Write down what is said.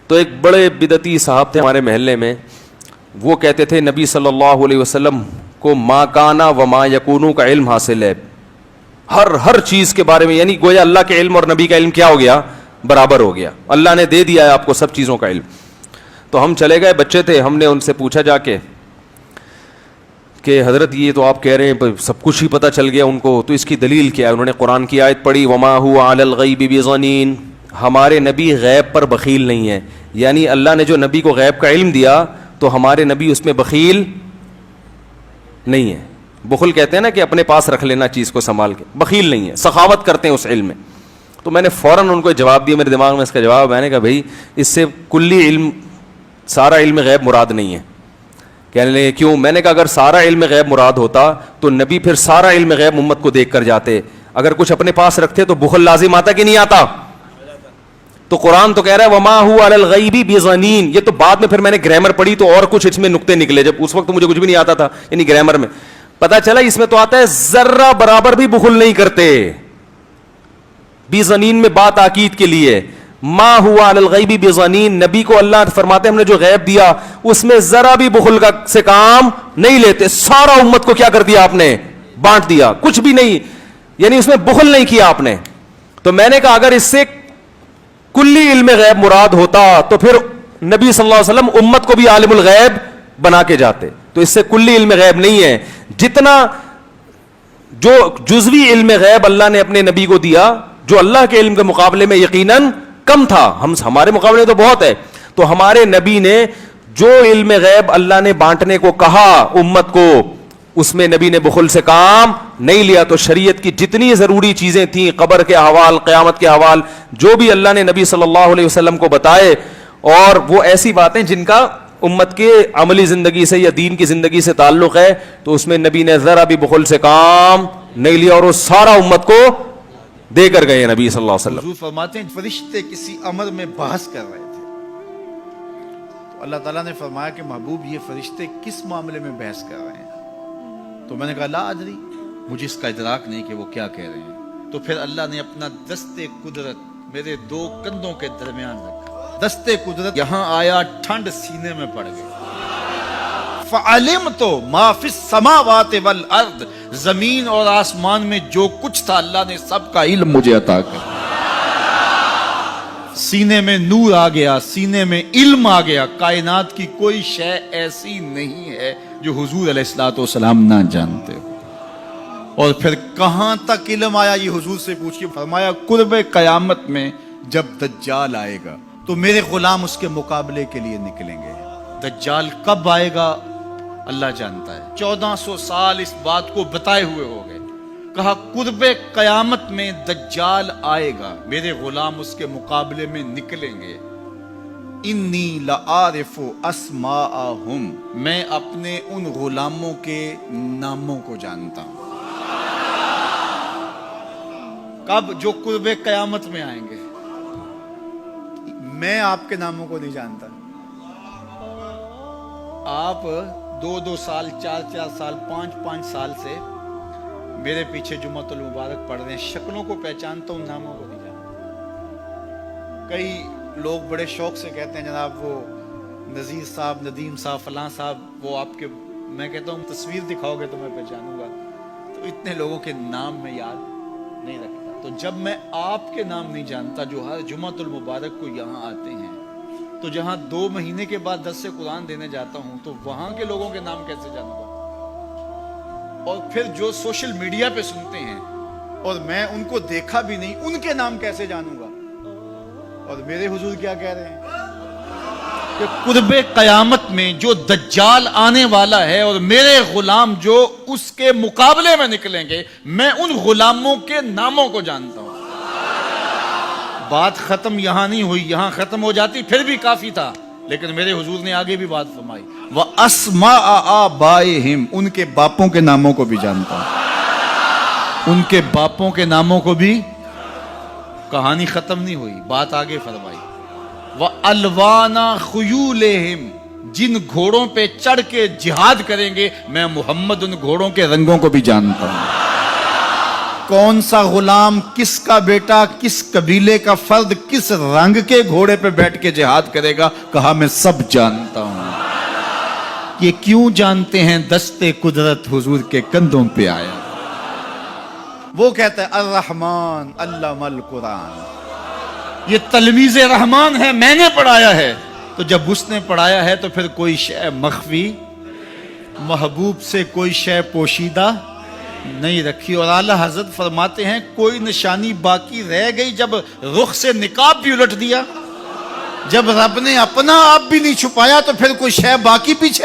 تو ایک بڑے بدعتی صاحب تھے ہمارے محلے میں, وہ کہتے تھے نبی صلی اللہ علیہ وسلم کو ما کانا و ما یکونو کا علم حاصل ہے, ہر چیز کے بارے میں, یعنی گویا اللہ کے علم اور نبی کا علم کیا ہو گیا, برابر ہو گیا, اللہ نے دے دیا ہے آپ کو سب چیزوں کا علم. تو ہم چلے گئے, بچے تھے, ہم نے ان سے پوچھا جا کے کہ حضرت یہ تو آپ کہہ رہے ہیں سب کچھ ہی پتہ چل گیا ان کو, تو اس کی دلیل کیا ہے؟ انہوں نے قرآن کی آیت پڑھی وما هو علی الغیب بضنین, ہمارے نبی غیب پر بخیل نہیں ہے. یعنی اللہ نے جو نبی کو غیب کا علم دیا تو ہمارے نبی اس میں بخیل نہیں ہے. بخل کہتے ہیں نا کہ اپنے پاس رکھ لینا چیز کو سنبھال کے, بخیل نہیں ہے, سخاوت کرتے ہیں اس علم میں. تو میں نے فوراً ان کو جواب دیا, میرے دماغ میں اس کا جواب, میں نے کہا بھائی اس سے کلی علم, سارا علم غیب مراد نہیں ہے. کہنے لگے کیوں؟ میں نے کہا اگر سارا علم غیب مراد ہوتا تو نبی پھر سارا علم غیب امت کو دیکھ کر جاتے. اگر کچھ اپنے پاس رکھتے تو بخل لازم آتا کہ نہیں آتا؟ تو قرآن تو کہہ رہا ہے وما هو علی الغیب بضنین. یہ تو بعد میں پھر میں نے گرامر پڑھی تو اور کچھ اس میں نقطے نکلے, جب اس وقت مجھے کچھ بھی نہیں آتا تھا, یعنی گرامر میں پتا چلا اس میں تو آتا ہے ذرہ برابر بھی بخل نہیں کرتے. بضنین میں بات تاکید کے لیے, ما ہوا علی الغیب بضنین, نبی کو اللہ فرماتے ہیں ہم نے جو غیب دیا اس میں ذرا بھی بخل کا سے کام نہیں لیتے. سارا امت کو کیا کر دیا آپ نے؟ بانٹ دیا, کچھ بھی نہیں, یعنی اس میں بخل نہیں کیا آپ نے. تو میں نے کہا اگر اس سے کلی علم غیب مراد ہوتا تو پھر نبی صلی اللہ علیہ وسلم امت کو بھی عالم الغیب بنا کے جاتے. تو اس سے کلی علم غیب نہیں ہے, جتنا جو جزوی علم غیب اللہ نے اپنے نبی کو دیا جو اللہ کے علم کے مقابلے میں یقیناً کم تھا, ہمارے مقابلے میں تو بہت ہے. تو ہمارے نبی نے جو علم غیب اللہ نے بانٹنے کو کہا امت کو, اس میں نبی نے بخل سے کام نہیں لیا. تو شریعت کی جتنی ضروری چیزیں تھیں, قبر کے احوال, قیامت کے احوال, جو بھی اللہ نے نبی صلی اللہ علیہ وسلم کو بتائے, اور وہ ایسی باتیں جن کا امت کے عملی زندگی سے یا دین کی زندگی سے تعلق ہے, تو اس میں نبی نے ذرا بھی بخل سے کام نہیں لیا, اور وہ سارا امت کو دے کر گئے نبی صلی اللہ علیہ وسلم. حضور فرماتے ہیں فرشتے کسی امر میں بحث کر رہے تھے, تو اللہ تعالیٰ نے فرمایا کہ محبوب یہ فرشتے کس معاملے میں بحث کر رہے ہیں؟ تو میں نے کہا لا ادری, مجھے اس کا ادراک نہیں کہ وہ کیا کہہ رہے ہیں. تو پھر اللہ نے اپنا دست قدرت میرے دو کندھوں کے درمیان رکھا. دست قدرت یہاں آیا, ٹھنڈ سینے میں پڑ گئی. فعلمت ما فی السماوات والارض, زمین اور آسمان میں جو کچھ تھا اللہ نے سب کا علم مجھے عطا کر. سینے میں نور آ گیا, سینے میں علم آ گیا. کائنات کی کوئی شے ایسی نہیں ہے جو حضور علیہ الصلوۃ والسلام نہ جانتے ہو. اور پھر کہاں تک علم آیا یہ حضور سے پوچھیے. فرمایا قرب قیامت میں جب دجال آئے گا تو میرے غلام اس کے مقابلے کے لیے نکلیں گے. دجال کب آئے گا اللہ جانتا ہے. 1400 سال اس بات کو بتائے ہوئے ہو گئے. کہا قرب قیامت میں دجال آئے گا, میرے غلام اس کے مقابلے میں نکلیں گے. انی لعارف اسماءہم, میں اپنے ان غلاموں کے ناموں کو جانتا ہوں. کب؟ جو قرب قیامت میں آئیں گے. میں آپ کے ناموں کو نہیں جانتا. آپ 2 سال, 4 سال, 5 سال سے میرے پیچھے جمعۃ المبارک پڑھ رہے ہیں. شکلوں کو پہچانتا ہوں, ناموں کو نہیں جانتا. کئی لوگ بڑے شوق سے کہتے ہیں جناب وہ نذیر صاحب, ندیم صاحب, فلاں صاحب, وہ آپ کے, میں کہتا ہوں تصویر دکھاؤ گے تو میں پہچانوں گا. تو اتنے لوگوں کے نام میں یاد نہیں رکھتا. تو جب میں آپ کے نام نہیں جانتا جو ہر جمعۃ المبارک کو یہاں آتے ہیں, تو جہاں 2 مہینے کے بعد درس قرآن دینے جاتا ہوں تو وہاں کے لوگوں کے نام کیسے جانوں گا؟ اور پھر جو سوشل میڈیا پہ سنتے ہیں اور میں ان کو دیکھا بھی نہیں, ان کے نام کیسے جانوں گا؟ اور میرے حضور کیا کہہ رہے ہیں کہ قرب قیامت میں جو دجال آنے والا ہے اور میرے غلام جو اس کے مقابلے میں نکلیں گے, میں ان غلاموں کے ناموں کو جانتا ہوں. بات ختم یہاں نہیں ہوئی, یہاں ختم ہو جاتی پھر بھی کافی تھا, لیکن میرے حضور نے آگے بھی بات فرمائی. وَأَسْمَاءَ آبَائِهِمْ, ان کے باپوں کے ناموں کو بھی جانتا ہوں. ان کے باپوں کے ناموں کو بھی. کہانی ختم نہیں ہوئی, بات آگے فرمائی. وَأَلْوَانَ خُيُولِهِمْ, جن گھوڑوں پہ چڑھ کے جہاد کریں گے میں محمد ان گھوڑوں کے رنگوں کو بھی جانتا ہوں. کون سا غلام، کس کا بیٹا، کس قبیلے کا فرد کس رنگ کے گھوڑے پہ بیٹھ کے جہاد کرے گا؟ کہا میں سب جانتا ہوں۔ یہ کیوں جانتے ہیں؟ دستے قدرت حضور کے کندھوں پہ آیا۔ وہ کہتا ہے الرحمن علم القرآن، یہ تلمیذ رحمان ہے، میں نے پڑھایا ہے۔ تو جب اس نے پڑھایا ہے تو پھر کوئی شے مخفی، محبوب سے کوئی شے پوشیدہ نہیں رکھی۔ اور اعلیٰ حضرت فرماتے ہیں کوئی نشانی باقی رہ گئی جب رخ سے نقاب بھی الٹ دیا، جب رب نے اپنا آپ بھی نہیں چھپایا تو پھر کوئی شے باقی پیچھے